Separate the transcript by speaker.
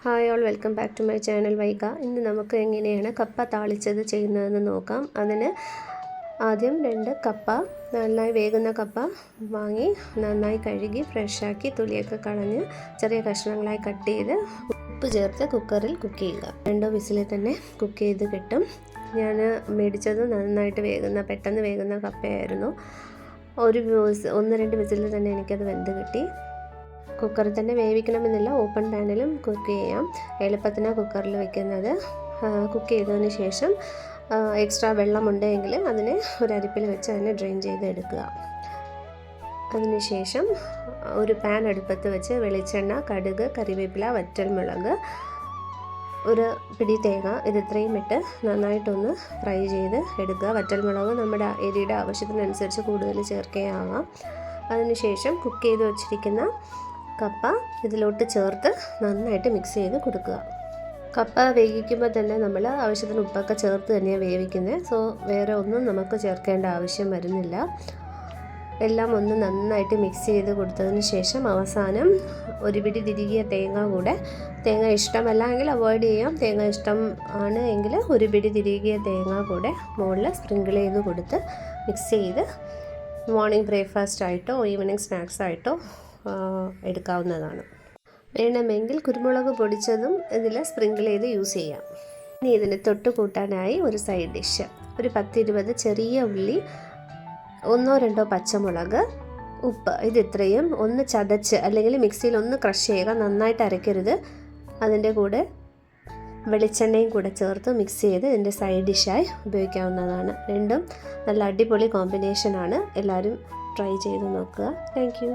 Speaker 1: Hi all, welcome back to my channel Vaiga. ഇന്ന് നമുക്ക് എങ്ങനെയാണ് കപ്പ താളിച്ചത് ചെയ്യുന്നതെന്ന് നോക്കാം. അതിന് ആദ്യം 2 കപ്പ, നന്നായി വേകുന്ന കപ്പ വാങ്ങി നന്നായി കഴുകി ഫ്രഷാക്കി തൊലിയൊക്കെ കളഞ്ഞ് ചെറിയ കഷ്ണങ്ങളായി കട്ട് ചെയ്ത് ഉപ്പ് ചേർത്ത് കുക്കറിൽ കുക്ക് ചെയ്യുക. 2 വിസിലിൽ തന്നെ കുക്ക് ചെയ്ത് കിട്ടും. ഞാൻ മേടിച്ചത് നന്നായിട്ട് പെട്ടെന്ന് വേകുന്ന കപ്പയായിരുന്നു. 1-2 വിസിലിൽ തന്നെ എനിക്കത് വെന്ത് കിട്ടി. കുക്കറിൽ തന്നെ വേവിക്കണമെന്നില്ല, ഓപ്പൺ പാനിലും കുക്ക് ചെയ്യാം. എളുപ്പത്തിന് കുക്കറിൽ വെക്കുന്നത്. കുക്ക് ചെയ്തതിന് ശേഷം എക്സ്ട്രാ വെള്ളമുണ്ടെങ്കിൽ അതിനെ ഒരു അരിപ്പിൽ വെച്ച് അതിനെ ഡ്രെയിൻ ചെയ്ത് എടുക്കുക. അതിനുശേഷം ഒരു പാൻ അടുപ്പത്ത് വെച്ച് വെളിച്ചെണ്ണ, കടുക്, കറിവേപ്പില, വറ്റൽമുളക്, ഒരു പിടി തേങ്ങ ഇത്രയും ഇട്ട് നന്നായിട്ടൊന്ന് ഫ്രൈ ചെയ്ത് എടുക്കുക. വറ്റൽമുളക് നമ്മുടെ എരിയുടെ ആവശ്യത്തിനനുസരിച്ച് കൂടുതൽ ചേർക്കുകയാകാം. അതിനുശേഷം കുക്ക് ചെയ്ത് വച്ചിരിക്കുന്ന കപ്പ ഇതിലോട്ട് ചേർത്ത് നന്നായിട്ട് മിക്സ് ചെയ്ത് കൊടുക്കുക. കപ്പ വേവിക്കുമ്പോൾ തന്നെ നമ്മൾ ആവശ്യത്തിന് ഉപ്പൊക്കെ ചേർത്ത് തന്നെയാണ് വേവിക്കുന്നത്. സോ വേറെ ഒന്നും നമുക്ക് ചേർക്കേണ്ട ആവശ്യം വരുന്നില്ല. എല്ലാം ഒന്ന് നന്നായിട്ട് മിക്സ് ചെയ്ത് കൊടുത്തതിന് ശേഷം അവസാനം ഒരു പിടി തിരികിയ തേങ്ങ ഇഷ്ടമല്ല എങ്കിൽ അവോയ്ഡ് ചെയ്യാം. തേങ്ങ ഇഷ്ടം ആണ് എങ്കിൽ ഒരു പിടി തിരികിയ തേങ്ങ കൂടെ മുകളിൽ സ്പ്രിങ്കിൾ ചെയ്ത് കൊടുത്ത് മിക്സ് ചെയ്ത് മോർണിംഗ് ബ്രേക്ക്ഫാസ്റ്റ് ആയിട്ടോ ഈവനിങ് സ്നാക്സ് ആയിട്ടോ എടുക്കാവുന്നതാണ്. വേണമെങ്കിൽ കുരുമുളക് പൊടിച്ചതും ഇതിൽ സ്പ്രിങ്കിൾ ചെയ്ത് യൂസ് ചെയ്യാം. ഇനി ഇതിന് തൊട്ട് കൂട്ടാനായി ഒരു സൈഡ് ഡിഷ്, ഒരു 10-20 ചെറിയ ഉള്ളി, 1-2 പച്ചമുളക്, ഉപ്പ്, ഇത്രയും ഒന്ന് ചതച്ച് അല്ലെങ്കിൽ മിക്സിയിൽ ഒന്ന് ക്രഷ് ചെയ്യുക. നന്നായിട്ട് അരയ്ക്കരുത്. അതിൻ്റെ കൂടെ വെളിച്ചെണ്ണയും കൂടെ ചേർത്ത് മിക്സ് ചെയ്ത് ഇതിൻ്റെ സൈഡ് ഡിഷായി ഉപയോഗിക്കാവുന്നതാണ്. രണ്ടും നല്ല അടിപൊളി കോമ്പിനേഷനാണ്. എല്ലാവരും ട്രൈ ചെയ്ത് നോക്കുക. Thank you.